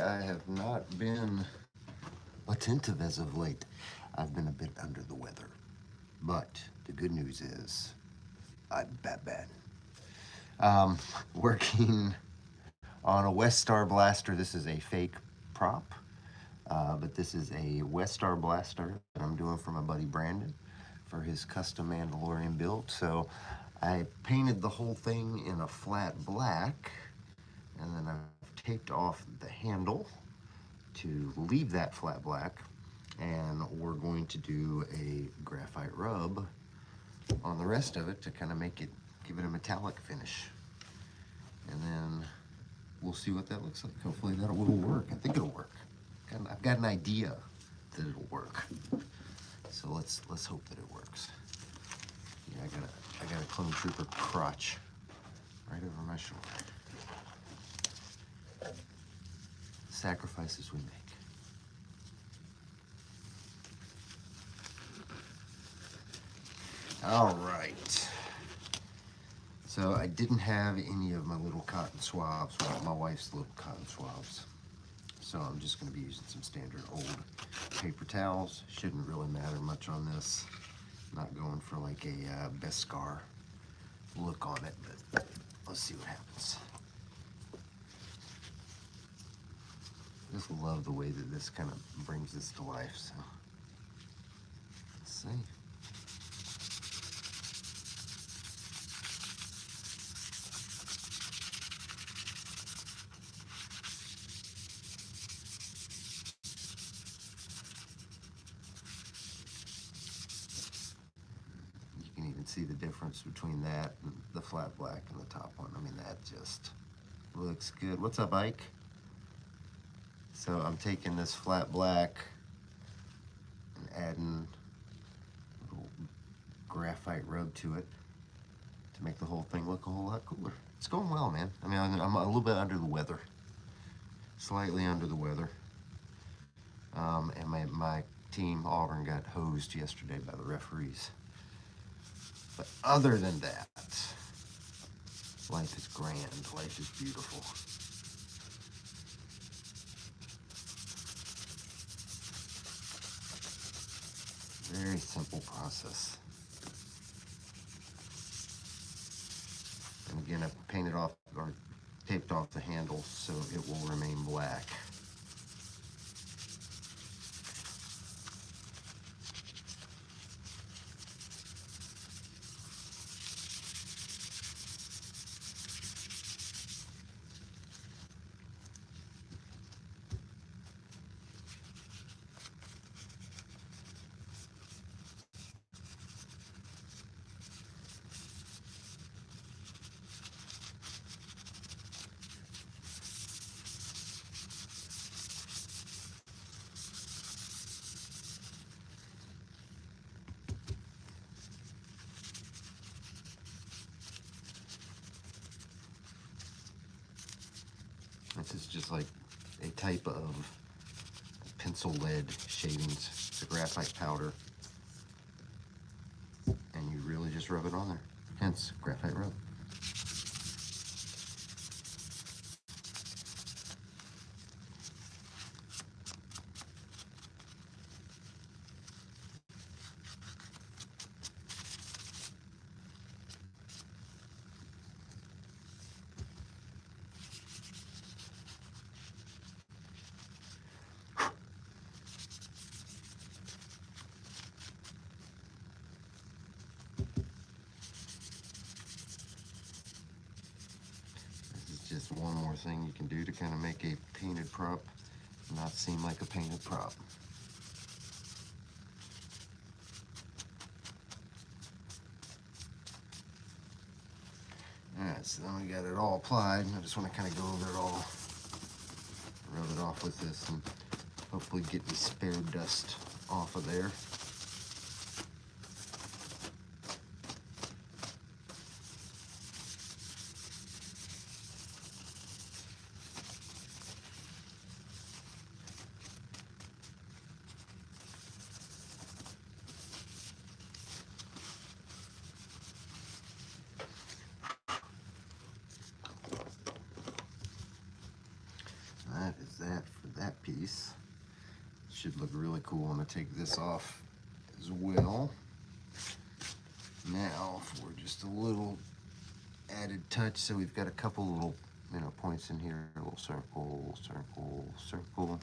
I have not been attentive as of late. I've been a bit under the weather. But the good news is I'm bad. Working on a Westar blaster. This is a fake prop, but this is a Westar blaster that I'm doing for my buddy Brandon for his custom Mandalorian build. So I painted the whole thing in a flat black, and then I've taped off the handle to leave that flat black, and we're going to do a graphite rub on the rest of it to kind of give it a metallic finish. And then we'll see what that looks like. Hopefully that will work. I think it'll work. I've got an idea that it'll work. So let's hope that it works. Yeah, I got a clone trooper crotch right over my shoulder. Sacrifices we make. All right. So I didn't have any of my little cotton swabs, my wife's little cotton swabs. So I'm just going to be using some standard old paper towels. Shouldn't really matter much on this. Not going for like a Westar look on it, but let's see what happens. I just love the way that this kind of brings this to life. So let's see. You can even see the difference between that and the flat black and the top one. I mean, that just looks good. What's up, Ike? So I'm taking this flat black and adding a little graphite rub to it to make the whole thing look a whole lot cooler. It's going well, man. I mean, I'm a little bit under the weather, slightly under the weather. And my team, Auburn, got hosed yesterday by the referees. But other than that, life is grand. Life is beautiful. Very simple process. And again, I've painted off or taped off the handle so it will remain black. This is just like a type of pencil lead shavings. It's a graphite powder. And you really just rub it on there. Hence, graphite rub. Just one more thing you can do to kind of make a painted prop not seem like a painted prop. Alright, so then we got it all applied. I just want to kind of go over it all, rub it off with this, and hopefully get the spare dust off of there. That is that piece. Should look really cool. I'm gonna take this off as well. Now for just a little added touch, so we've got a couple little, points in here, a little circle, circle, circle.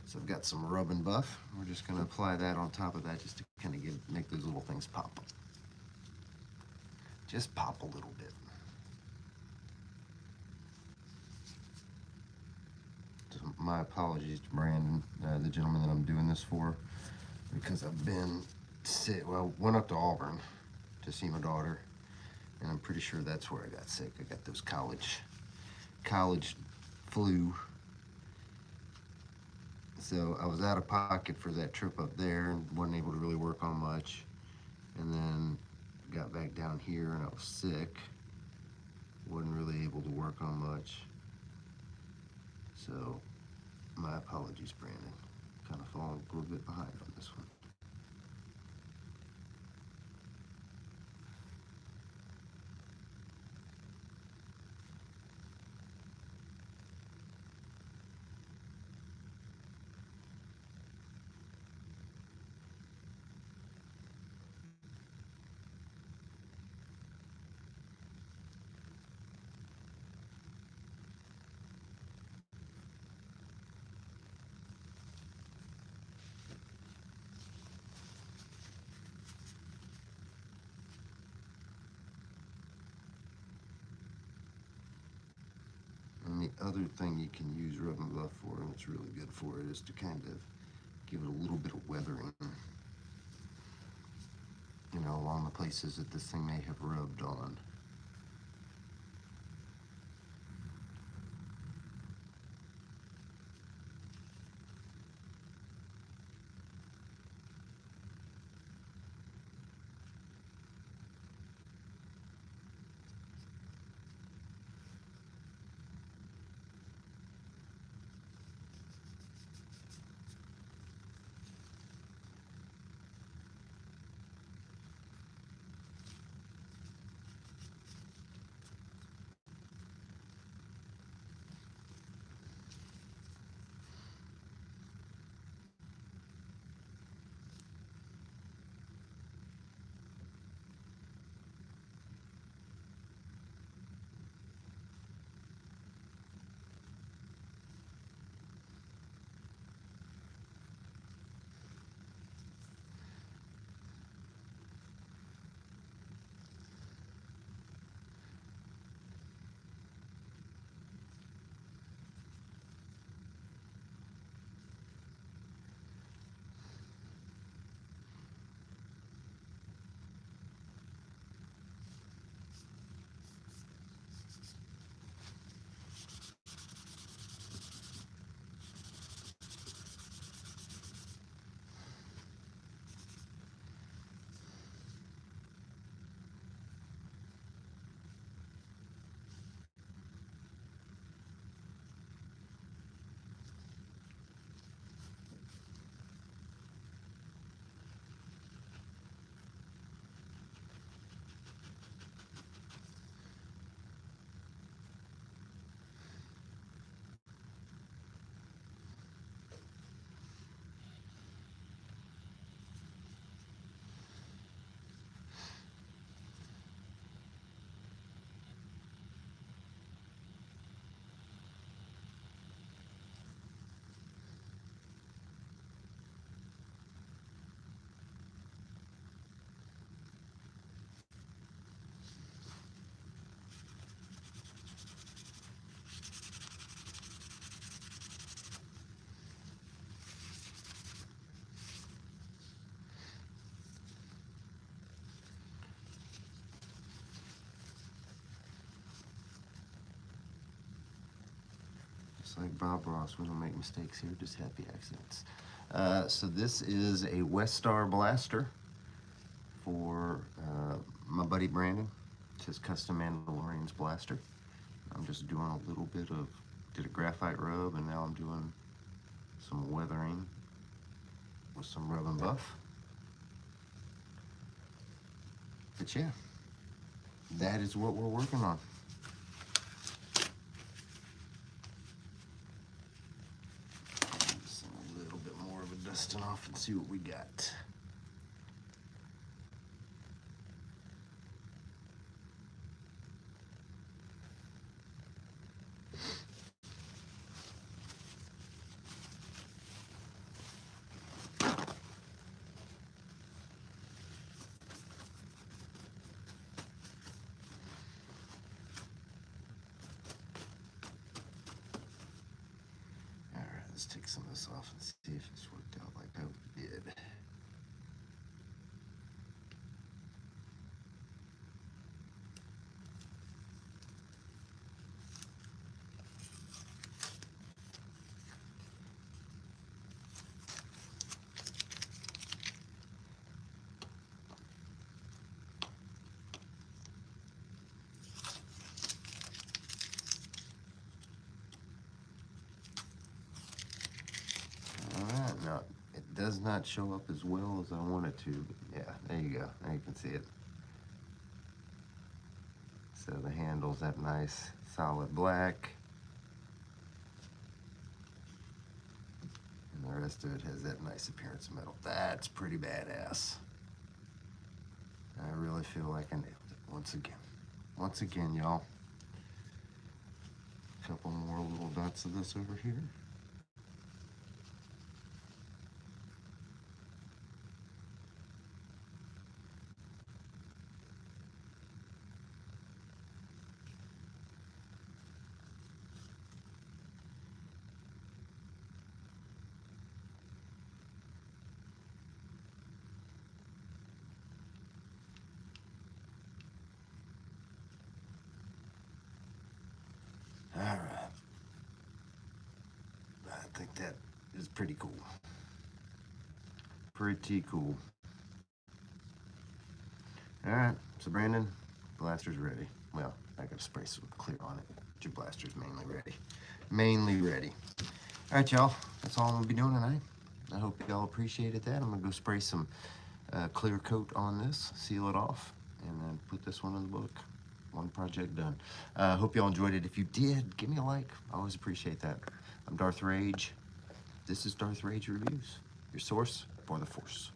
So I've got some rub and buff. We're just gonna apply that on top of that just to kind of make those little things pop. Just pop a little bit. So my apologies to Brandon, the gentleman that I'm doing this for, because I've been sick. Well, went up to Auburn to see my daughter, and I'm pretty sure that's where I got sick. I got those college flu. So I was out of pocket for that trip up there and wasn't able to really work on much. And then got back down here and I was sick. Wasn't really able to work on much. So my apologies, Brandon. Kind of falling a little bit behind on this one. And the other thing you can use rub and buff for, and it's really good for it, is to kind of give it a little bit of weathering, along the places that this thing may have rubbed on. Just like Bob Ross, we don't make mistakes here, just happy accidents. So this is a Westar blaster for my buddy Brandon. It's his custom Mandalorian's blaster. I'm just doing a little bit of, did a graphite rub, and now I'm doing some weathering with some rub and buff. But yeah, that is what we're working on. dusting off and see what we got. Let's take some of this off and see if it's worked out like I hope it did. No, it does not show up as well as I want it to, but yeah, there you go. Now you can see it. So the handle's that nice solid black, and the rest of it has that nice appearance of metal. That's pretty badass. I really feel like I nailed it once again. Once again, y'all. A couple more little dots of this over here. All right. I think that is pretty cool. Pretty cool. All right, so Brandon, blaster's ready. Well, I gotta spray some clear on it. But your blaster's mainly ready. Mainly ready. All right, y'all. That's all I'm gonna be doing tonight. I hope y'all appreciated that. I'm gonna go spray some clear coat on this, seal it off, and then put this one in the book. One project done. Hope y'all enjoyed it. If you did, give me a like. I always appreciate that. I'm Darth Rage. This is Darth Rage Reviews, your source for the Force.